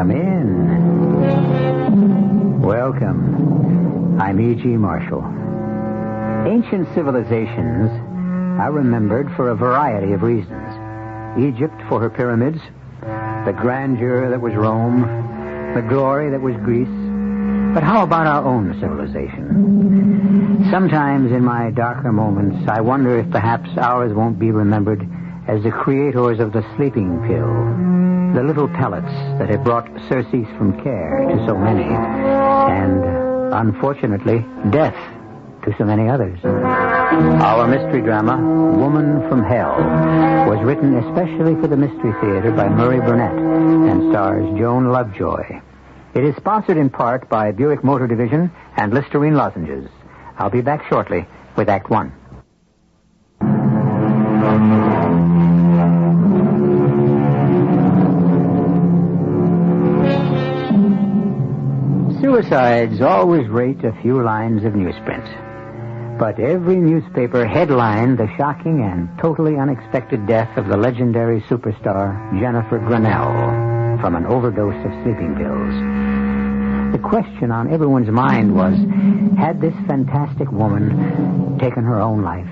Come in. Welcome. I'm E.G. Marshall. Ancient civilizations are remembered for a variety of reasons. Egypt for her pyramids, the grandeur that was Rome, the glory that was Greece. But how about our own civilization? Sometimes in my darker moments, I wonder if perhaps ours won't be remembered as the creators of the sleeping pill, the little pellets that have brought surcease from care to so many, and, unfortunately, death to so many others. Our mystery drama, Woman from Hell, was written especially for the Mystery Theater by Murray Burnett and stars Joan Lovejoy. It is sponsored in part by Buick Motor Division and Listerine Lozenges. I'll be back shortly with Act One. Suicides always rate a few lines of newsprint. But every newspaper headlined the shocking and totally unexpected death of the legendary superstar Jennifer Grinnell from an overdose of sleeping pills. The question on everyone's mind was, had this fantastic woman taken her own life?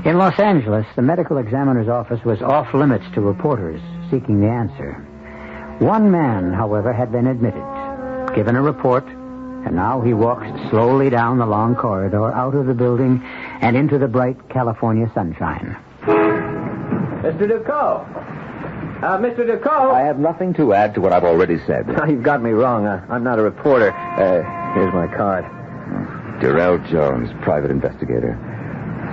In Los Angeles, the medical examiner's office was off limits to reporters seeking the answer. One man, however, had been admitted, given a report, and now he walks slowly down the long corridor, out of the building, and into the bright California sunshine. Mr. Ducot! Mr. Ducot! I have nothing to add to what I've already said. Oh, you've got me wrong. I'm not a reporter. Here's my card. Darrell Jones, private investigator.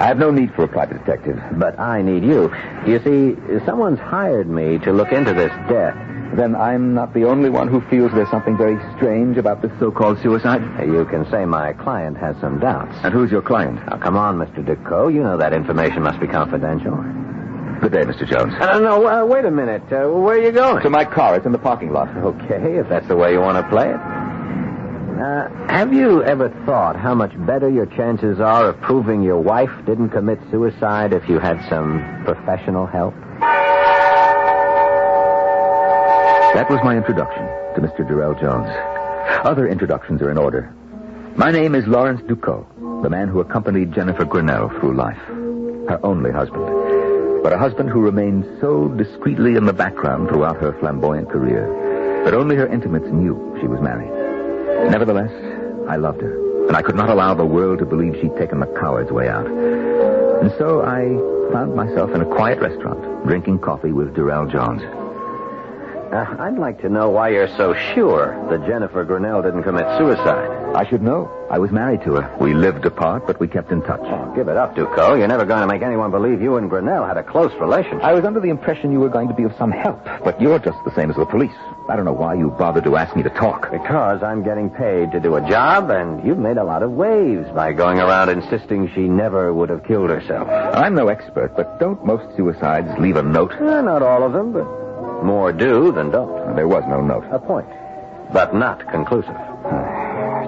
I have no need for a private detective. But I need you. You see, someone's hired me to look into this death. Then I'm not the only one who feels there's something very strange about this so-called suicide? You can say my client has some doubts. And who's your client? Now, come on, Mr. Ducot. You know that information must be confidential. Good day, Mr. Jones. No, wait a minute. Where are you going? To my car. It's in the parking lot. Okay, if that's the way you want to play it. Have you ever thought how much better your chances are of proving your wife didn't commit suicide if you had some professional help? That was my introduction to Mr. Darrell Jones. Other introductions are in order. My name is Lawrence Ducot, the man who accompanied Jennifer Grinnell through life. Her only husband. But a husband who remained so discreetly in the background throughout her flamboyant career that only her intimates knew she was married. Nevertheless, I loved her, and I could not allow the world to believe she'd taken the coward's way out. And so I found myself in a quiet restaurant, drinking coffee with Darrell Jones. I'd like to know why you're so sure that Jennifer Grinnell didn't commit suicide. I should know. I was married to her. We lived apart, but we kept in touch. Oh, give it up, Ducot. You're never going to make anyone believe you and Grinnell had a close relationship. I was under the impression you were going to be of some help, but you're just the same as the police. I don't know why you bothered to ask me to talk. Because I'm getting paid to do a job, and you've made a lot of waves by going around insisting she never would have killed herself. I'm no expert, but don't most suicides leave a note? Not all of them, but more do than don't. There was no note. A point, but not conclusive.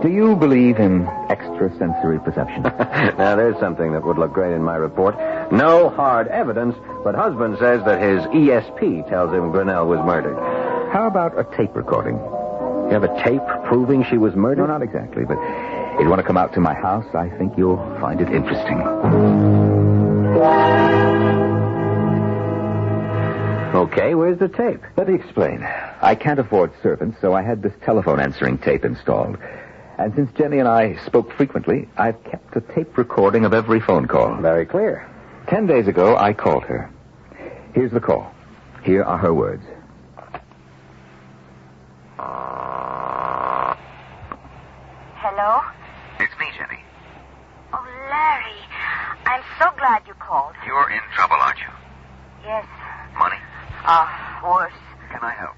Do you believe in extrasensory perception? Now, there's something that would look great in my report. No hard evidence, but husband says that his ESP tells him Grinnell was murdered. How about a tape recording? You have a tape proving she was murdered? No, not exactly, but if you want to come out to my house, I think you'll find it interesting. Okay, where's the tape? Let me explain. I can't afford servants, so I had this telephone answering tape installed. And since Jenny and I spoke frequently, I've kept a tape recording of every phone call. Very clear. 10 days ago, I called her. Here's the call. Here are her words. Hello? It's me, Jenny. Oh, Larry. I'm so glad you called. You're in trouble, aren't you? Yes. Money? Worse. Can I help?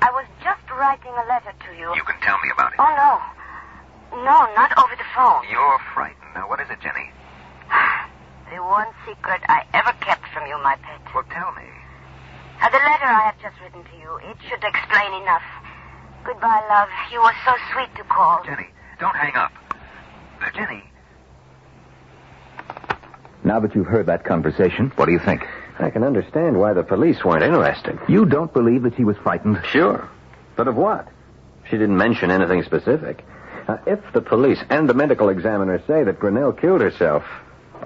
I was just writing a letter to you. You can tell me about it. Oh, no. No, not over the phone. You're frightened. Now, what is it, Jenny? The one secret I ever kept from you, my pet. Well, tell me. The letter I have just written to you, it should explain enough. Goodbye, love. You were so sweet to call. Jenny, don't hang up. Jenny. Now that you've heard that conversation, what do you think? I can understand why the police weren't interested. You don't believe that she was frightened? Sure. But of what? She didn't mention anything specific. If the police and the medical examiner say that Grinnell killed herself,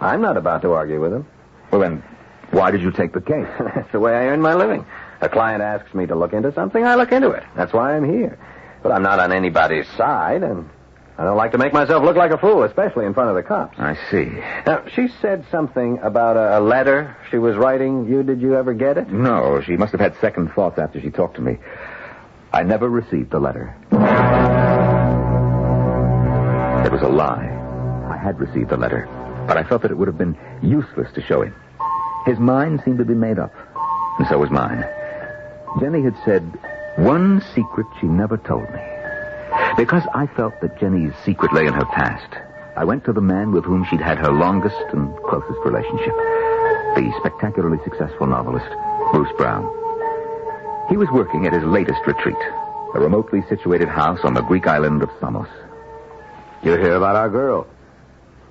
I'm not about to argue with them. Well, then, why did you take the case? That's the way I earn my living. A client asks me to look into something, I look into it. That's why I'm here. But I'm not on anybody's side, and I don't like to make myself look like a fool, especially in front of the cops. I see. Now, she said something about a letter she was writing. Did you ever get it? No, she must have had second thoughts after she talked to me. I never received the letter. It was a lie. I had received the letter, but I felt that it would have been useless to show him. His mind seemed to be made up, and so was mine. Jenny had said one secret she never told me. Because I felt that Jenny's secret lay in her past, I went to the man with whom she'd had her longest and closest relationship, the spectacularly successful novelist, Bruce Brown. He was working at his latest retreat, a remotely situated house on the Greek island of Samos. You hear about our girl.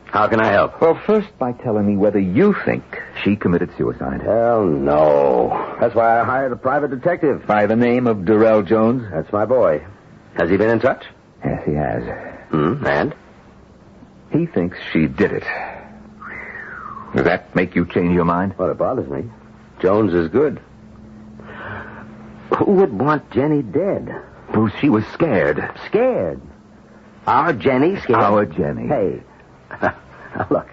How can I help? Well, first by telling me whether you think she committed suicide. Hell no. That's why I hired a private detective. By the name of Darrell Jones? That's my boy. Has he been in touch? Yes, he has. And? He thinks she did it. Does that make you change your mind? Well, it bothers me. Jones is good. Who would want Jenny dead? Bruce, she was scared. Scared? Our Jenny scared? Our Jenny. Hey, look,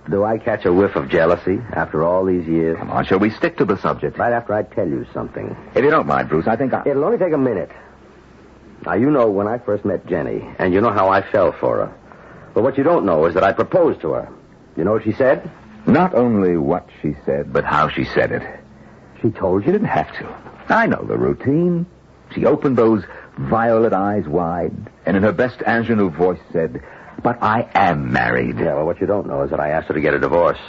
do I catch a whiff of jealousy after all these years? Come on, shall we stick to the subject? Right after I tell you something. If you don't mind, Bruce, I think It'll only take a minute. Now, you know when I first met Jenny, and you know how I fell for her. But what you don't know is that I proposed to her. You know what she said? Not only what she said, but how she said it. She told you? Didn't have to. I know the routine. She opened those violet eyes wide, and in her best ingenue voice said, "But I am married." Yeah, well, what you don't know is that I asked her to get a divorce.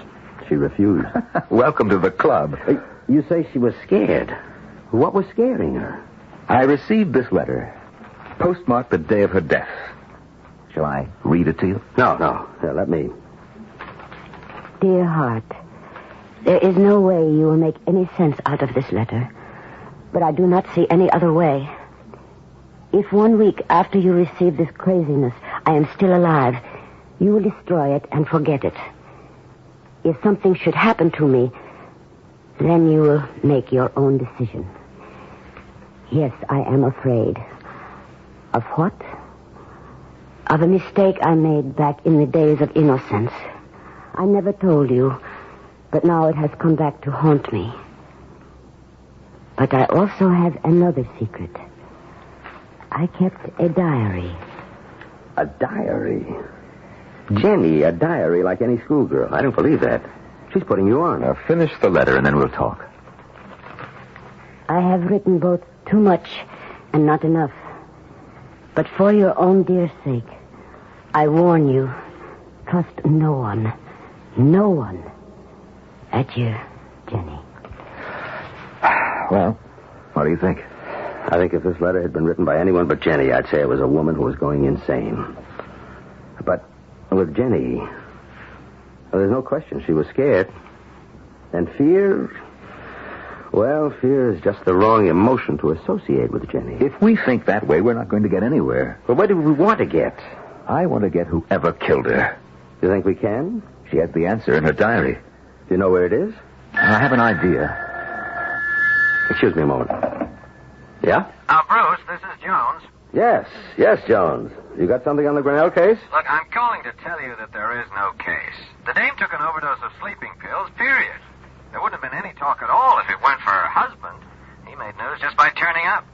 She refused. Welcome to the club. You say she was scared. What was scaring her? I received this letter, postmarked the day of her death. Shall I read it to you? No. Here, let me. Dear heart, there is no way you will make any sense out of this letter. But I do not see any other way. If 1 week after you receive this craziness, I am still alive, you will destroy it and forget it. If something should happen to me, then you will make your own decision. Yes, I am afraid. Of what? Of a mistake I made back in the days of innocence. I never told you, but now it has come back to haunt me. But I also have another secret. I kept a diary. A diary? Jenny, a diary like any schoolgirl. I don't believe that. She's putting you on. Now, finish the letter and then we'll talk. I have written both too much and not enough. But for your own dear sake, I warn you, trust no one. No one. Adieu, Jenny. Well, what do you think? I think if this letter had been written by anyone but Jenny, I'd say it was a woman who was going insane. But with Jenny, well, there's no question she was scared. And fear, well, fear is just the wrong emotion to associate with Jenny. If we think that way, we're not going to get anywhere. But where do we want to get? I want to get whoever killed her. You think we can? She has the answer in her diary. Do you know where it is? I have an idea. Excuse me a moment. Yeah? Bruce, this is Jones. Yes, Jones. You got something on the Grinnell case? Look, I'm calling to tell you that there is no case. The dame took an overdose of sleeping pills, period. There wouldn't have been any talk at all if it weren't for her husband. He made news just by turning up.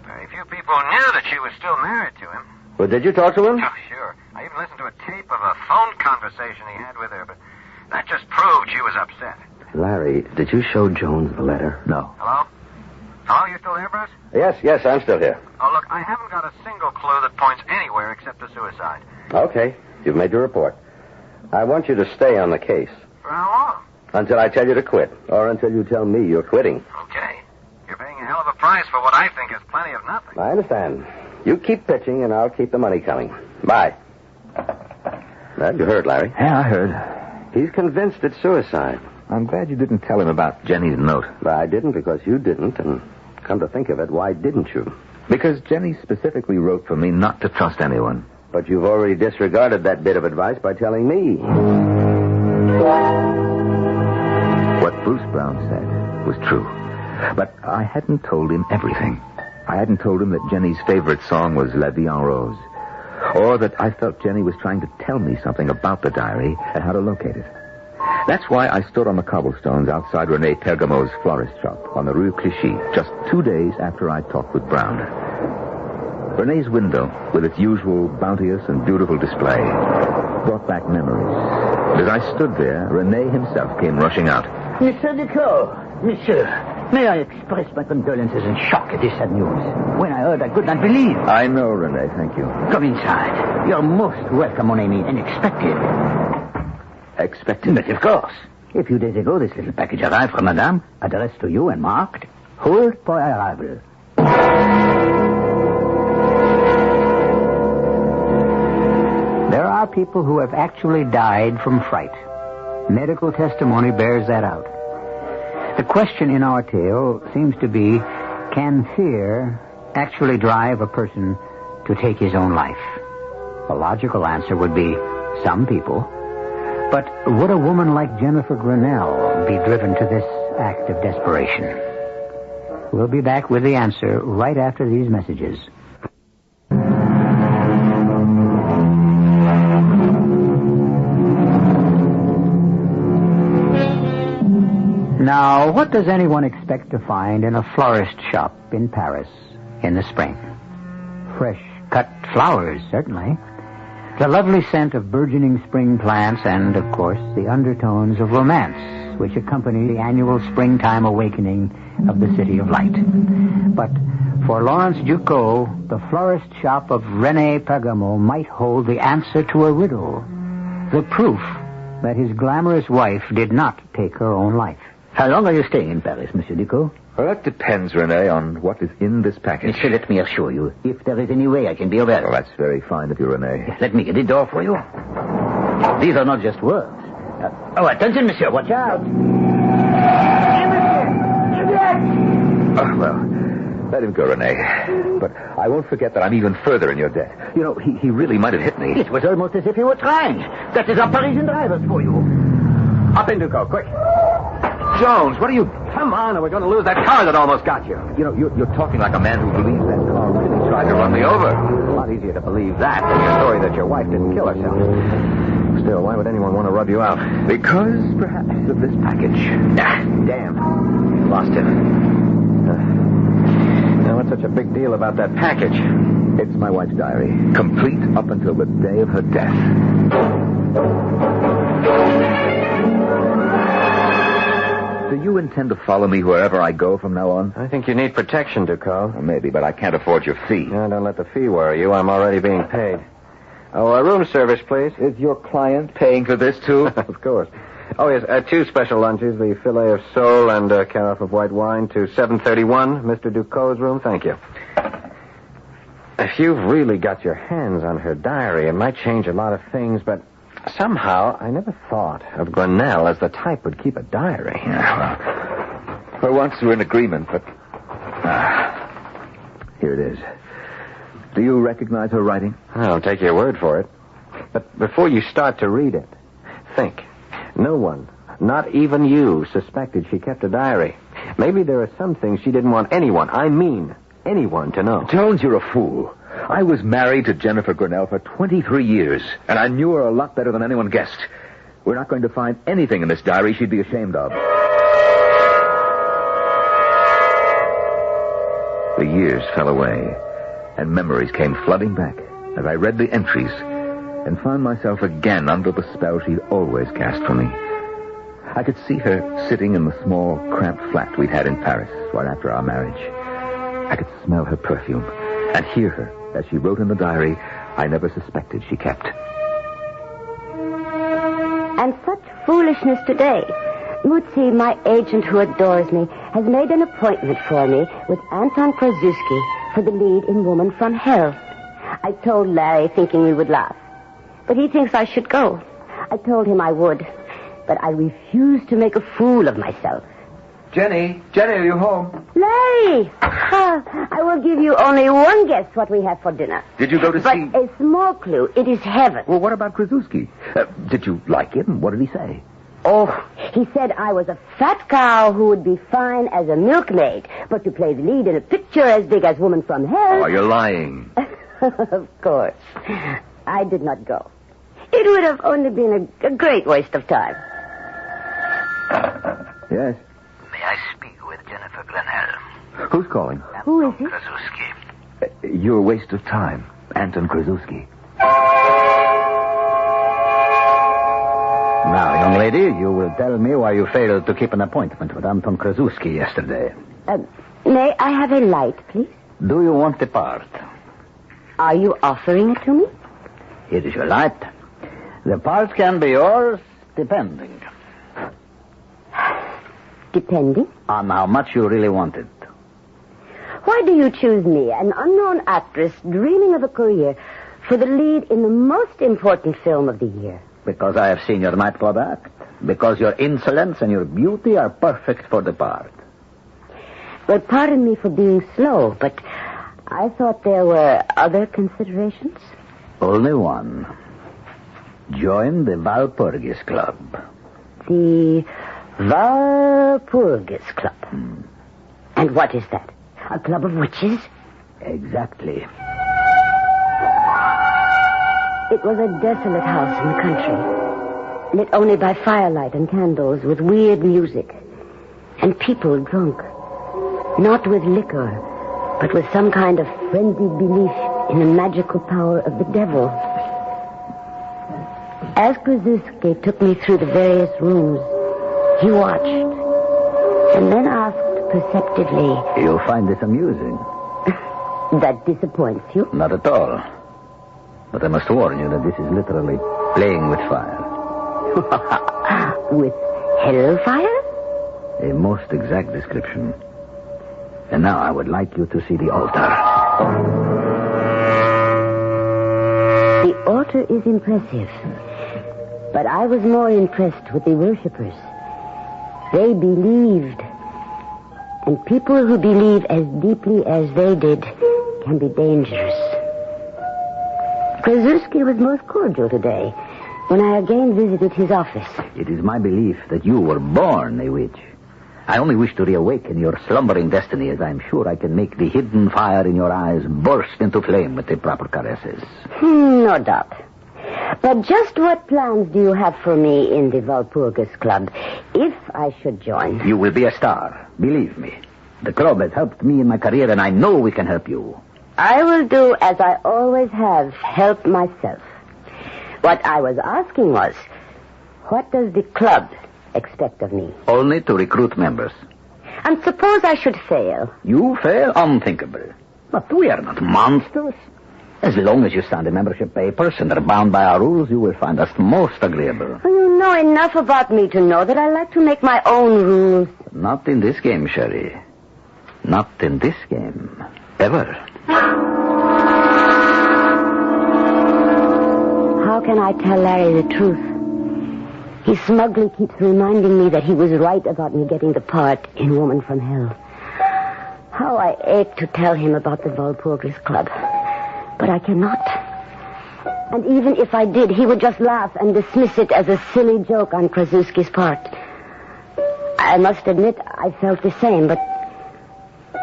Very few people knew that she was still married to him. Well, did you talk to him? Oh, sure. I even listened to a tape of a phone conversation he had with her, but that just proved she was upset. Larry, did you show Jones the letter? No. Hello? Hello, you still there, Bruce? Yes, I'm still here. Oh, look, I haven't got a single clue that points anywhere except to suicide. Okay, you've made your report. I want you to stay on the case. For how long? Until I tell you to quit, or until you tell me you're quitting. Okay. You're paying a hell of a price for what I think is plenty of nothing. I understand. You keep pitching, and I'll keep the money coming. Bye. Well, you heard, Larry. Yeah, I heard. He's convinced it's suicide. I'm glad you didn't tell him about Jenny's note. But I didn't because you didn't, and come to think of it, why didn't you? Because Jenny specifically wrote for me not to trust anyone. But you've already disregarded that bit of advice by telling me. What Bruce Brown said was true. But I hadn't told him everything. I hadn't told him that Jenny's favorite song was La Vie en Rose. Or that I felt Jenny was trying to tell me something about the diary and how to locate it. That's why I stood on the cobblestones outside Rene Pergamo's florist shop on the Rue Clichy just 2 days after I talked with Brown. Rene's window, with its usual bounteous and beautiful display, brought back memories. As I stood there, Rene himself came rushing out. Monsieur Duclos, monsieur, may I express my condolences and shock at this sad news? When I heard, I could not believe. I know, Rene, thank you. Come inside. You're most welcome, mon ami, and expected. Expected? But of course. A few days ago, this little package arrived from Madame, addressed to you and marked, Hold for arrival. There are people who have actually died from fright. Medical testimony bears that out. The question in our tale seems to be, can fear actually drive a person to take his own life? A logical answer would be, some people. But would a woman like Jennifer Grinnell be driven to this act of desperation? We'll be back with the answer right after these messages. Now, what does anyone expect to find in a florist shop in Paris in the spring? Fresh cut flowers, certainly. The lovely scent of burgeoning spring plants and, of course, the undertones of romance which accompany the annual springtime awakening of the City of Light. But for Lawrence Duclos, the florist shop of Rene Pergamo might hold the answer to a riddle, the proof that his glamorous wife did not take her own life. How long are you staying in Paris, Monsieur Duclos? Well, that depends, Rene, on what is in this package. Monsieur, let me assure you, if there is any way I can be of help. Well, that's very fine of you, Rene. Let me get the door for you. These are not just words. Attention, monsieur, watch out. Oh, well, let him go, Rene. But I won't forget that I'm even further in your debt. You know, he really might have hit me. It was almost as if he were trying. That is our Parisian drivers for you. Up in, Duclos, quick. Jones, what are you... Come on, or we're going to lose that car that almost got you. You know, you're talking like a man who believes that car really tried to run me over. A lot easier to believe that than your story that your wife didn't kill herself. Still, why would anyone want to rub you out? Because, perhaps, of this package. Damn. Lost it. Now, what's such a big deal about that package? It's my wife's diary, complete up until the day of her death. Do you intend to follow me wherever I go from now on? I think you need protection, Duclos. Well, maybe, but I can't afford your fee. No, don't let the fee worry you. I'm already being paid. Oh, room service, please. Is your client paying for this, too? Of course. Oh, yes, 2 special lunches, the filet of sole and a carafe of white wine to 731, Mr. Ducos's room. Thank you. If you've really got your hands on her diary, it might change a lot of things, but somehow I never thought of Grinnell as the type would keep a diary. Yeah, well, for once we're in agreement, but... here it is. Do you recognize her writing? I'll take your word for it. But before you start to read it, think. No one, not even you, suspected she kept a diary. Maybe there are some things she didn't want anyone, I mean anyone, to know. Jones, you're a fool. I was married to Jennifer Grinnell for 23 years, and I knew her a lot better than anyone guessed. We're not going to find anything in this diary she'd be ashamed of. The years fell away, and memories came flooding back as I read the entries and found myself again under the spell she'd always cast for me. I could see her sitting in the small, cramped flat we'd had in Paris right after our marriage. I could smell her perfume and hear her as she wrote in the diary I never suspected she kept. And such foolishness today. Mutzi, my agent who adores me, has made an appointment for me with Anton Krasuski for the lead in Woman from Hell. I told Larry thinking we would laugh. But he thinks I should go. I told him I would. But I refused to make a fool of myself. Jenny, are you home? Larry! I will give you only one guess what we have for dinner. Did you go to But see... a small clue. It is heaven. Well, what about Krasuski? Did you like him? What did he say? Oh, he said I was a fat cow who would be fine as a milkmaid, but to play the lead in a picture as big as Woman from Hell... Oh, you're lying. Of course. I did not go. It would have only been a great waste of time. Yes? May I speak with Jennifer Glenell? Who's calling? Who is it? Krasuski. Your waste of time. Anton Krasuski. Now, young lady, you will tell me why you failed to keep an appointment with Anton Krasuski yesterday. May I have a light, please? Do you want the part? Are you offering it to me? Here is your light. The part can be yours, depending Depending? on how much you really want it. Why do you choose me, an unknown actress dreaming of a career, for the lead in the most important film of the year? Because I have seen your nightclub act. Because your insolence and your beauty are perfect for the part. Well, pardon me for being slow, but I thought there were other considerations. Only one. Join the Valpurgis Club. The Valpurgis Club. And what is that? A club of witches? Exactly. It was a desolate house in the country, lit only by firelight and candles, with weird music, and people drunk, not with liquor, but with some kind of frenzied belief in the magical power of the devil. As Krasuski took me through the various rooms, he watched, and then asked perceptively, You'll find this amusing. That disappoints you? Not at all. But I must warn you that this is literally playing with fire. With hellfire? A most exact description. And now I would like you to see the altar. The altar is impressive. But I was more impressed with the worshippers. They believed. And people who believe as deeply as they did can be dangerous. Krasuski was most cordial today when I again visited his office. It is my belief that you were born a witch. I only wish to reawaken your slumbering destiny, as I'm sure I can make the hidden fire in your eyes burst into flame with the proper caresses. No doubt. But just what plans do you have for me in the Valpurgis Club, if I should join? You will be a star, believe me. The club has helped me in my career, and I know we can help you. I will do as I always have, help myself. What I was asking was, what does the club expect of me? Only to recruit members. And suppose I should fail? You fail? Unthinkable. But we are not monsters. As long as you sign the membership papers and are bound by our rules, you will find us most agreeable. You know enough about me to know that I like to make my own rules. Not in this game, Sherry. Not in this game. Ever. How can I tell Larry the truth? He smugly keeps reminding me that he was right about me getting the part in Woman from Hell. How I ache to tell him about the Valpurgis Club. But I cannot. And even if I did, he would just laugh and dismiss it as a silly joke on Krasuski's part. I must admit I felt the same, but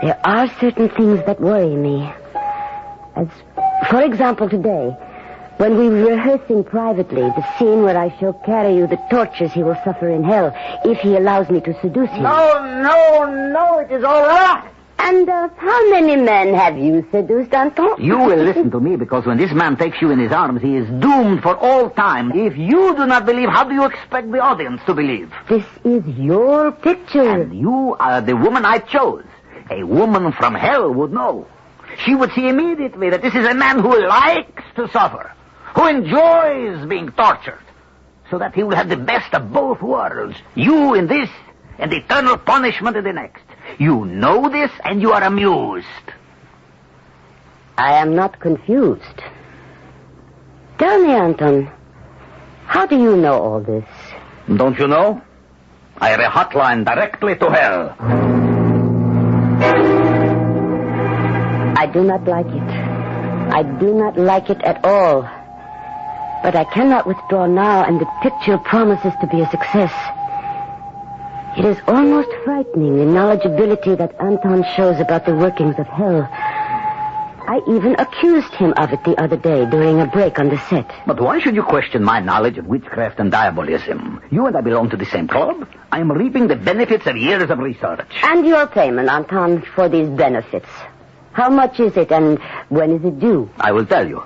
there are certain things that worry me. As, for example, today, when we were rehearsing privately the scene where I shall carry you the tortures he will suffer in hell if he allows me to seduce him. No, it is all right. And how many men have you seduced, Anton? You will listen to me, because when this man takes you in his arms, he is doomed for all time. If you do not believe, how do you expect the audience to believe? This is your picture. And you are the woman I chose. A woman from hell would know. She would see immediately that this is a man who likes to suffer, who enjoys being tortured, so that he will have the best of both worlds. You in this, and eternal punishment in the next. You know this, and you are amused. I am not confused. Tell me, Anton, how do you know all this? Don't you know? I have a hotline directly to hell. I do not like it. I do not like it at all. But I cannot withdraw now, and the picture promises to be a success. It is almost frightening, the knowledgeability that Anton shows about the workings of hell. I even accused him of it the other day during a break on the set. But why should you question my knowledge of witchcraft and diabolism? You and I belong to the same club. I am reaping the benefits of years of research. And your payment, Anton, for these benefits. How much is it, and when is it due? I will tell you.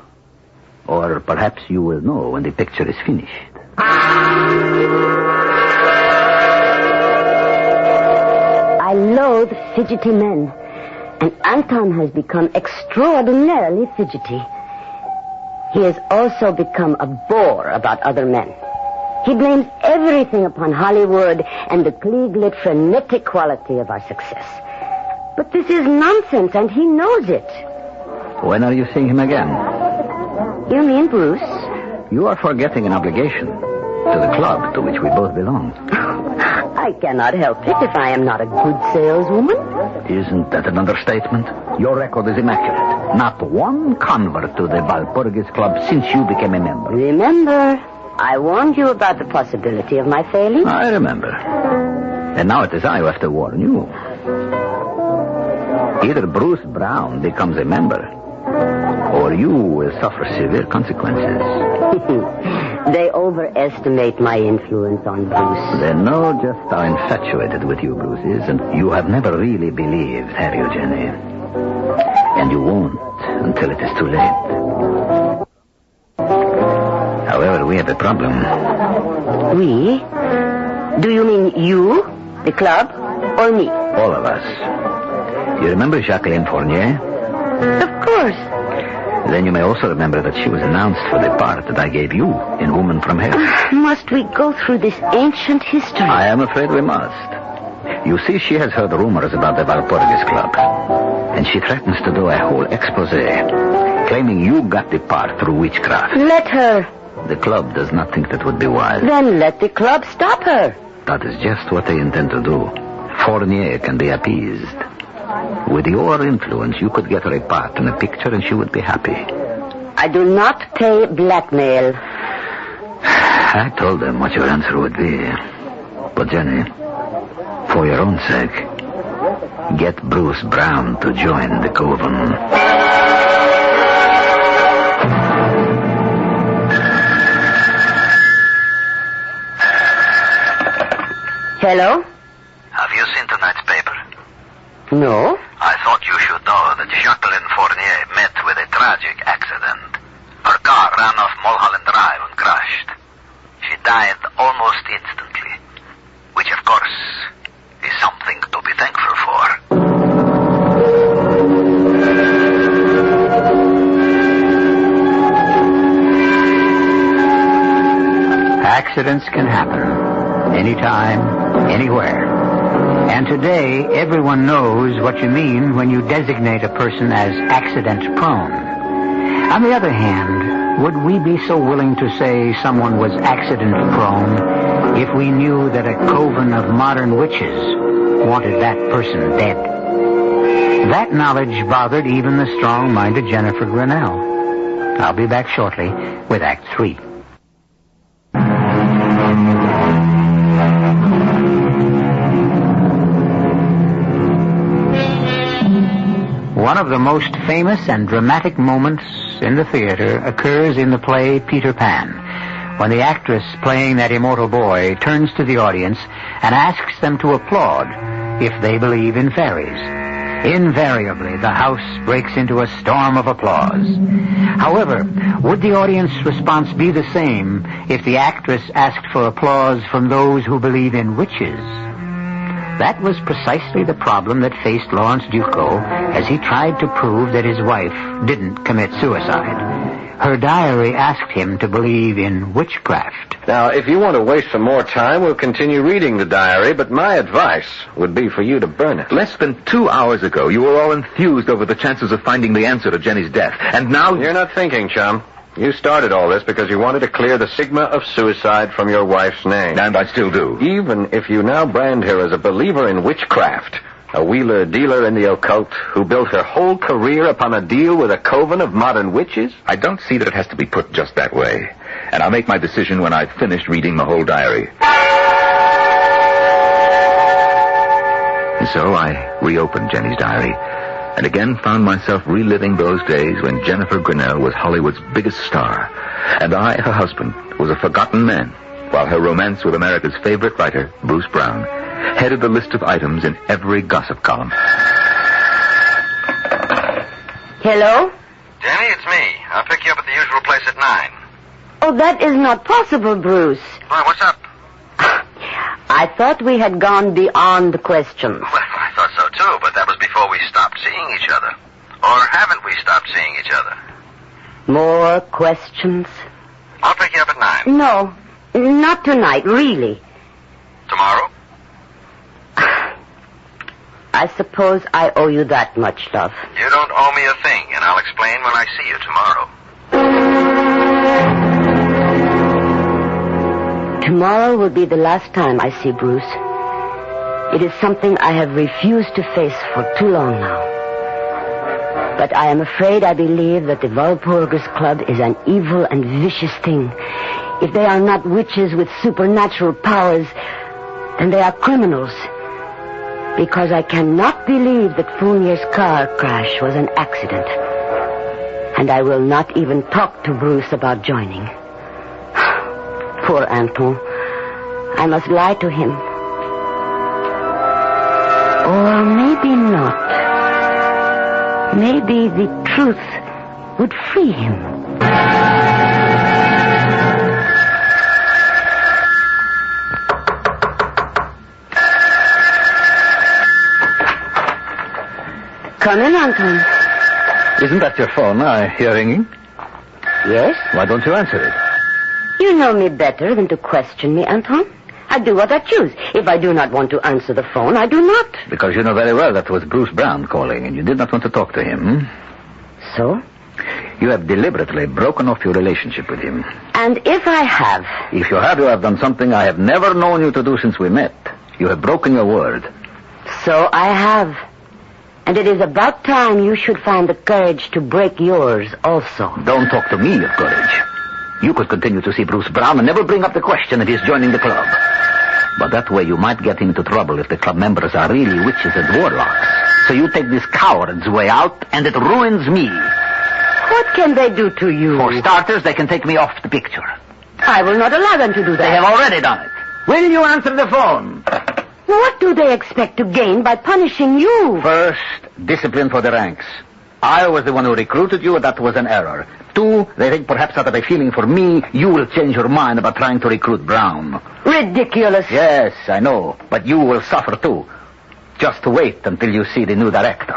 Or perhaps you will know when the picture is finished. I loathe fidgety men. And Anton has become extraordinarily fidgety. He has also become a bore about other men. He blames everything upon Hollywood and the Klieg-lit frenetic quality of our success. But this is nonsense, and he knows it. When are you seeing him again? You mean Bruce? You are forgetting an obligation to the club to which we both belong. I cannot help it if I am not a good saleswoman. Isn't that an understatement? Your record is immaculate. Not one convert to the Walpurgis Club since you became a member. Remember, I warned you about the possibility of my failing. I remember. And now it is I who have to warn you. Either Bruce Brown becomes a member, or you will suffer severe consequences. They overestimate my influence on Bruce. They know just how infatuated with you Bruce is, and you have never really believed, have you, Jenny? And you won't until it is too late. However, we have a problem. We? Do you mean you, the club, or me? All of us. You remember Jacqueline Fournier? Of course. Then you may also remember that she was announced for the part that I gave you in Woman from Hell. Must we go through this ancient history? I am afraid we must. You see, she has heard rumors about the Walpurgis Club, and she threatens to do a whole expose, claiming you got the part through witchcraft. Let her. The club does not think that would be wise. Then let the club stop her. That is just what they intend to do. Fournier can be appeased. With your influence, you could get her a part in a picture and she would be happy. I do not pay blackmail. I told them what your answer would be. But, Jenny, for your own sake, get Bruce Brown to join the coven. Hello? Have you seen tonight's paper? No. I thought you should know that Jacqueline Fournier met with a tragic accident. Her car ran off Mulholland Drive and crashed. She died almost instantly, which, of course, is something to be thankful for. Accidents can happen anytime, anywhere. And today, everyone knows what you mean when you designate a person as accident-prone. On the other hand, would we be so willing to say someone was accident-prone if we knew that a coven of modern witches wanted that person dead? That knowledge bothered even the strong-minded Jennifer Grinnell. I'll be back shortly with Act 3. One of the most famous and dramatic moments in the theater occurs in the play Peter Pan, when the actress playing that immortal boy turns to the audience and asks them to applaud if they believe in fairies. Invariably, the house breaks into a storm of applause. However, would the audience response be the same if the actress asked for applause from those who believe in witches? That was precisely the problem that faced Lawrence Duco as he tried to prove that his wife didn't commit suicide. Her diary asked him to believe in witchcraft. Now, if you want to waste some more time, we'll continue reading the diary, but my advice would be for you to burn it. Less than 2 hours ago, you were all enthused over the chances of finding the answer to Jenny's death. And now... You're not thinking, chum. You started all this because you wanted to clear the stigma of suicide from your wife's name. And I still do. Even if you now brand her as a believer in witchcraft, a wheeler-dealer in the occult who built her whole career upon a deal with a coven of modern witches? I don't see that it has to be put just that way. And I'll make my decision when I've finished reading the whole diary. And so I reopened Jenny's diary, and again found myself reliving those days when Jennifer Grinnell was Hollywood's biggest star, and I, her husband, was a forgotten man, while her romance with America's favorite writer, Bruce Brown, headed the list of items in every gossip column. Hello? Jenny, it's me. I'll pick you up at the usual place at 9. Oh, that is not possible, Bruce. Why, what's up? I thought we had gone beyond the questions. Well, I thought so too, but that was before we stopped seeing each other. Or haven't we stopped seeing each other? More questions? I'll pick you up at 9. No, not tonight, really. Tomorrow? I suppose I owe you that much, love. You don't owe me a thing, and I'll explain when I see you tomorrow. Tomorrow will be the last time I see Bruce. It is something I have refused to face for too long now. But I am afraid I believe that the Walpurgis Club is an evil and vicious thing. If they are not witches with supernatural powers, then they are criminals. Because I cannot believe that Fournier's car crash was an accident. And I will not even talk to Bruce about joining. Poor Anton. I must lie to him. Or maybe not. Maybe the truth would free him. Come in, Anton. Isn't that your phone I hear ringing? Yes? Why don't you answer it? You know me better than to question me, Anton. I do what I choose. If I do not want to answer the phone, I do not. Because you know very well that was Bruce Brown calling, and you did not want to talk to him. So? You have deliberately broken off your relationship with him. And if I have? If you have done something I have never known you to do since we met. You have broken your word. So I have. And it is about time you should find the courage to break yours also. Don't talk to me of courage. You could continue to see Bruce Brown and never bring up the question of his joining the club. But that way you might get him into trouble if the club members are really witches and warlocks. So you take this coward's way out, and it ruins me. What can they do to you? For starters, they can take me off the picture. I will not allow them to do that. They have already done it. Will you answer the phone? What do they expect to gain by punishing you? First, discipline for the ranks. I was the one who recruited you, and that was an error. 2, they think perhaps out of a feeling for me, you will change your mind about trying to recruit Brown. Ridiculous. Yes, I know, but you will suffer too. Just wait until you see the new director.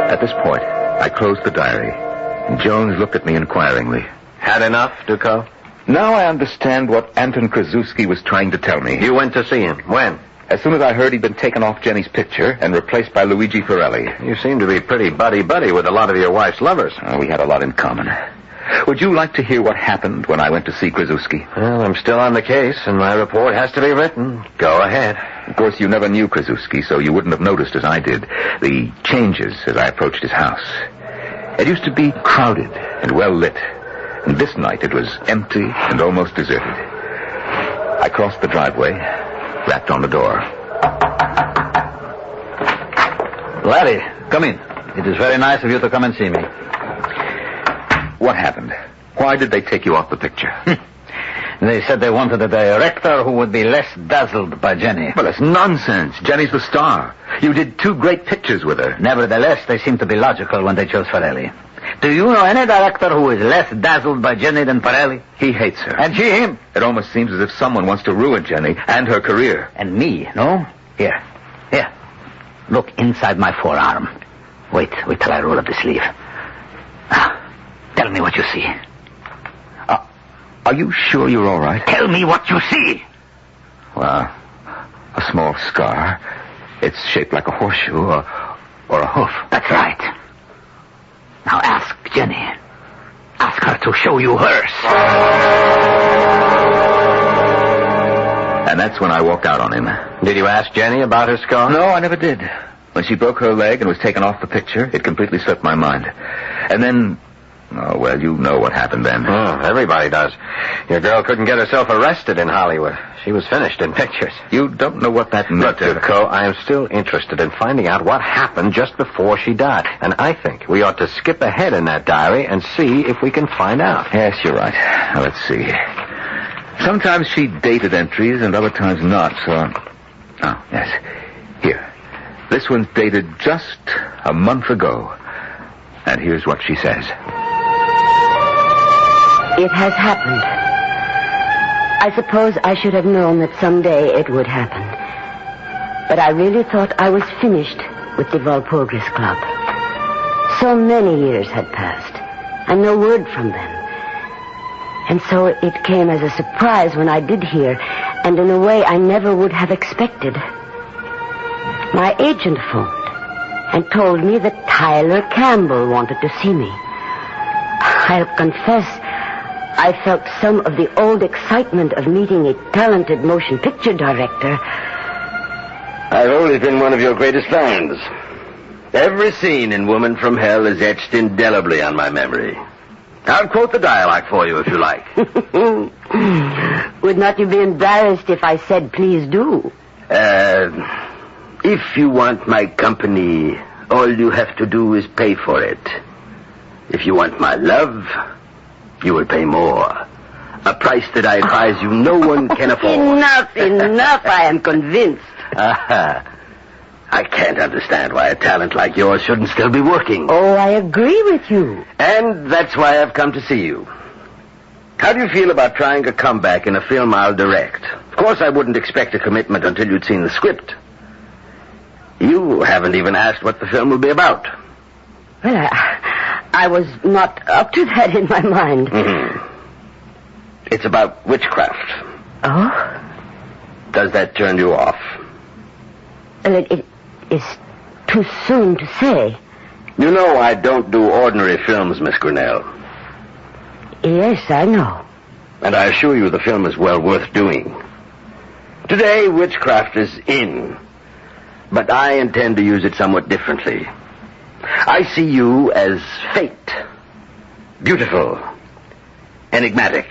At this point, I closed the diary, and Jones looked at me inquiringly. Had enough, Duco? Now I understand what Anton Krasuski was trying to tell me. You went to see him. When? As soon as I heard he'd been taken off Jenny's picture and replaced by Luigi Ferrelli. You seem to be pretty buddy-buddy with a lot of your wife's lovers. We had a lot in common. Would you like to hear what happened when I went to see Krasuski? Well, I'm still on the case, and my report has to be written. Go ahead. Of course, you never knew Krasuski, so you wouldn't have noticed, as I did, the changes as I approached his house. It used to be crowded and well-lit, and this night it was empty and almost deserted. I crossed the driveway, rapped on the door. Larry, come in. It is very nice of you to come and see me. What happened? Why did they take you off the picture? They said they wanted a director who would be less dazzled by Jenny. Well, that's nonsense. Jenny's the star. You did 2 great pictures with her. Nevertheless, they seem to be logical when they chose Ferrelli. Do you know any director who is less dazzled by Jenny than Ferrelli? He hates her. And she him. It almost seems as if someone wants to ruin Jenny and her career. And me, no? Here. Look inside my forearm. Wait till I roll up the sleeve. Now, tell me what you see. Are you sure you're all right? Tell me what you see. Well, a small scar. It's shaped like a horseshoe or a hoof. That's right. Now ask Jenny. Ask her to show you hers. And that's when I walked out on him. Did you ask Jenny about her scar? No, I never did. When she broke her leg and was taken off the picture, it completely slipped my mind. And then... Oh, well, you know what happened then. Oh, everybody does. Your girl couldn't get herself arrested in Hollywood. She was finished in pictures. You don't know what that meant. Look, Duco, I am still interested in finding out what happened just before she died. And I think we ought to skip ahead in that diary and see if we can find out. Yes, you're right. Now, let's see. Sometimes she dated entries and other times not, so... Oh, yes. Here. This one's dated just a month ago. And here's what she says. It has happened. I suppose I should have known that someday it would happen. But I really thought I was finished with the Walpurgis Club. So many years had passed, and no word from them. And so it came as a surprise when I did hear, and in a way I never would have expected. My agent phoned and told me that Tyler Campbell wanted to see me. I'll confess, I felt some of the old excitement of meeting a talented motion picture director. I've always been one of your greatest fans. Every scene in Woman from Hell is etched indelibly on my memory. I'll quote the dialogue for you if you like. Would not you be embarrassed if I said please do? If you want my company, all you have to do is pay for it. If you want my love, you will pay more. A price that I advise you no one can afford. Enough, I am convinced. I can't understand why a talent like yours shouldn't still be working. Oh, I agree with you. And that's why I've come to see you. How do you feel about trying a comeback in a film I'll direct? Of course, I wouldn't expect a commitment until you'd seen the script. You haven't even asked what the film will be about. Well, I was not up to that in my mind. Mm-hmm. It's about witchcraft. Oh? Does that turn you off? It is too soon to say. You know I don't do ordinary films, Miss Grinnell. Yes, I know. And I assure you the film is well worth doing. Today, witchcraft is in. But I intend to use it somewhat differently. I see you as fate. Beautiful, enigmatic,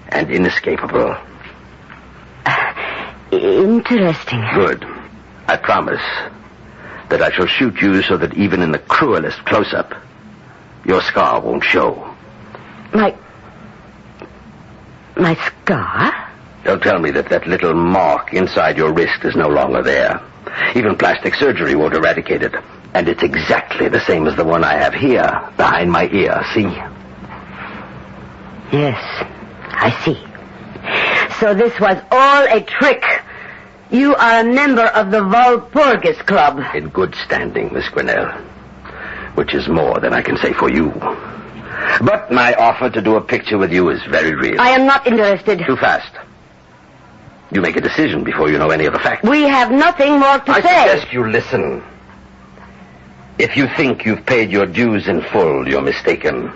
and inescapable. Interesting. Good. I promise that I shall shoot you so that even in the cruelest close-up, your scar won't show. My scar? Don't tell me that little mark inside your wrist is no longer there. Even plastic surgery won't eradicate it. And it's exactly the same as the one I have here, behind my ear, see? Yes, I see. So this was all a trick. You are a member of the Walpurgis Club. In good standing, Miss Grinnell. Which is more than I can say for you. But my offer to do a picture with you is very real. I am not interested. Too fast. You make a decision before you know any of the facts. We have nothing more to say. I suggest you listen. If you think you've paid your dues in full, you're mistaken.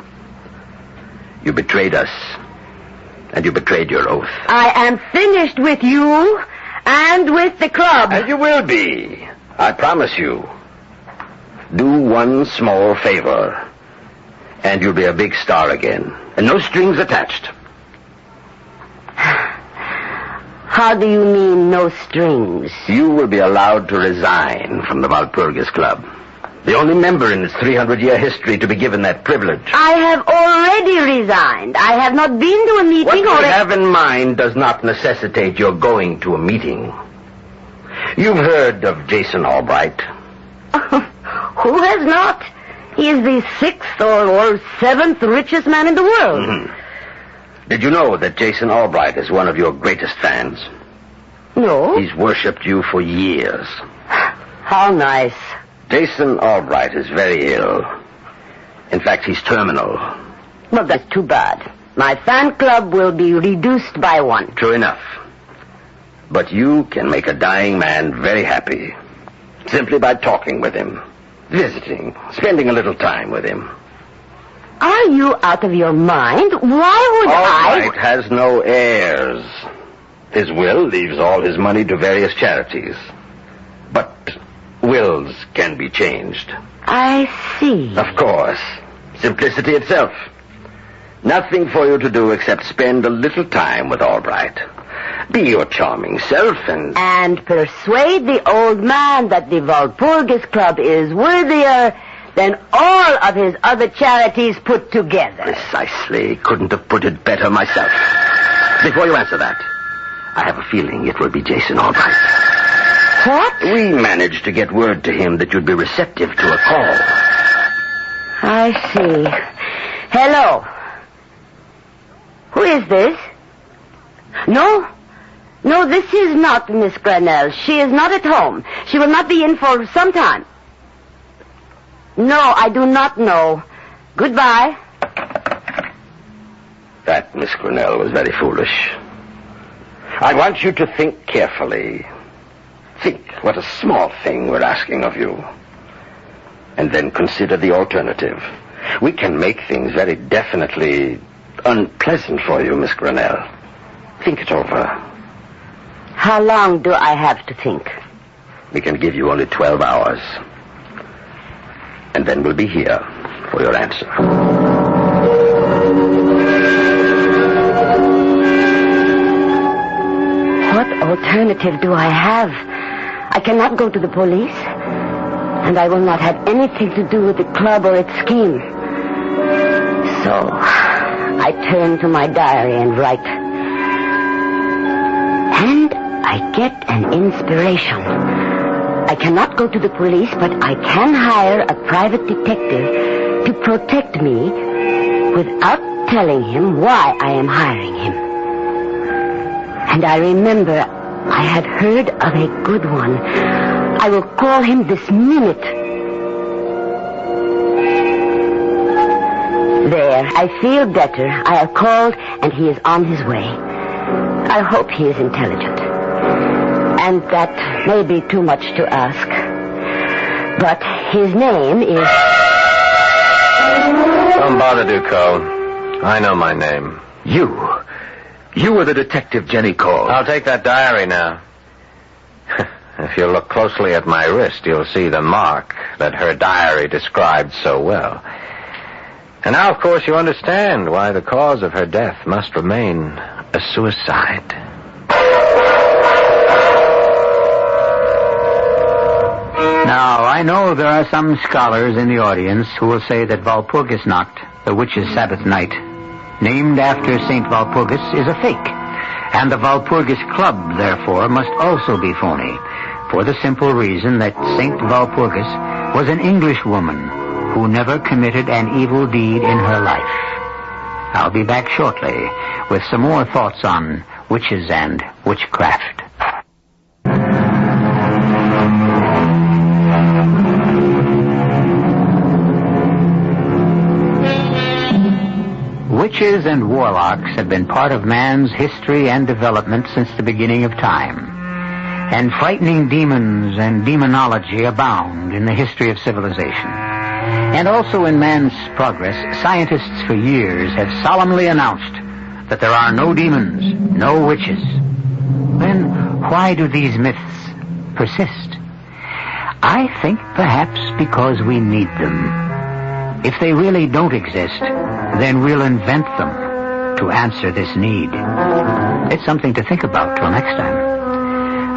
You betrayed us. And you betrayed your oath. I am finished with you and with the club. And you will be. I promise you. Do one small favor, and you'll be a big star again. And no strings attached. How do you mean, no strings? You will be allowed to resign from the Walpurgis Club. The only member in its 300-year history to be given that privilege. I have already resigned. I have not been to a meeting What you have in mind does not necessitate your going to a meeting. You've heard of Jason Albright. Who has not? He is the 6th or 7th richest man in the world. Mm-hmm. Did you know that Jason Albright is one of your greatest fans? No. He's worshipped you for years. How nice. Jason Albright is very ill. In fact, he's terminal. Well, that's too bad. My fan club will be reduced by one. True enough. But you can make a dying man very happy. Simply by talking with him, visiting, spending a little time with him. Are you out of your mind? Why would Albright has no heirs. His will leaves all his money to various charities. But wills can be changed. I see. Of course. Simplicity itself. Nothing for you to do except spend a little time with Albright. Be your charming self And persuade the old man that the Walpurgis Club is worthier than all of his other charities put together. Precisely. Couldn't have put it better myself. Before you answer that, I have a feeling it will be Jason Albright. What? We managed to get word to him that you'd be receptive to a call. I see. Hello. Who is this? No, this is not Miss Granell. She is not at home. She will not be in for some time. No, I do not know. Goodbye. That Miss Granell was very foolish. I want you to think carefully. Think what a small thing we're asking of you. And then consider the alternative. We can make things very definitely unpleasant for you, Miss Granell. Think it over. How long do I have to think? We can give you only 12 hours. And then we'll be here for your answer. What alternative do I have? I cannot go to the police. And I will not have anything to do with the club or its scheme. So, I turn to my diary and write. And I get an inspiration. I cannot go to the police, but I can hire a private detective to protect me without telling him why I am hiring him. And I remember I had heard of a good one. I will call him this minute. There, I feel better. I have called, and he is on his way. I hope he is intelligent. And that may be too much to ask. But his name is... Don't bother, Ducot. I know my name. You were the detective Jenny called. I'll take that diary now. If you look closely at my wrist, you'll see the mark that her diary described so well. And now, of course, you understand why the cause of her death must remain a suicide. Now, I know there are some scholars in the audience who will say that Walpurgisnacht, the witch's Sabbath night, named after St. Walpurgis, is a fake. And the Walpurgis Club, therefore, must also be phony, for the simple reason that St. Walpurgis was an English woman who never committed an evil deed in her life. I'll be back shortly with some more thoughts on witches and witchcraft. Witches and warlocks have been part of man's history and development since the beginning of time. And frightening demons and demonology abound in the history of civilization. And also in man's progress, scientists for years have solemnly announced that there are no demons, no witches. Then why do these myths persist? I think perhaps because we need them. If they really don't exist, then we'll invent them to answer this need. It's something to think about till next time.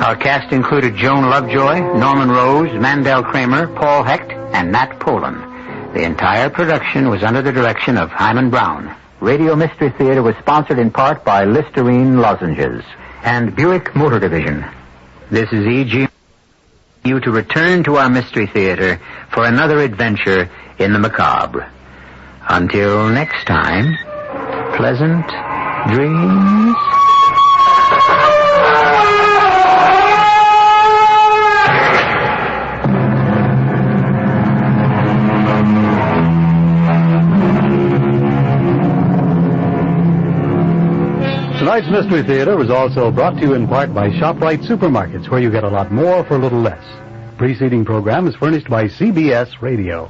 Our cast included Joan Lovejoy, Norman Rose, Mandel Kramer, Paul Hecht, and Nat Polan. The entire production was under the direction of Hyman Brown. Radio Mystery Theater was sponsored in part by Listerine Lozenges and Buick Motor Division. This is E.G. you to return to our Mystery Theater for another adventure in the macabre. Until next time, pleasant dreams. Tonight's Mystery Theater was also brought to you in part by ShopRite Supermarkets, where you get a lot more for a little less. Preceding program is furnished by CBS Radio.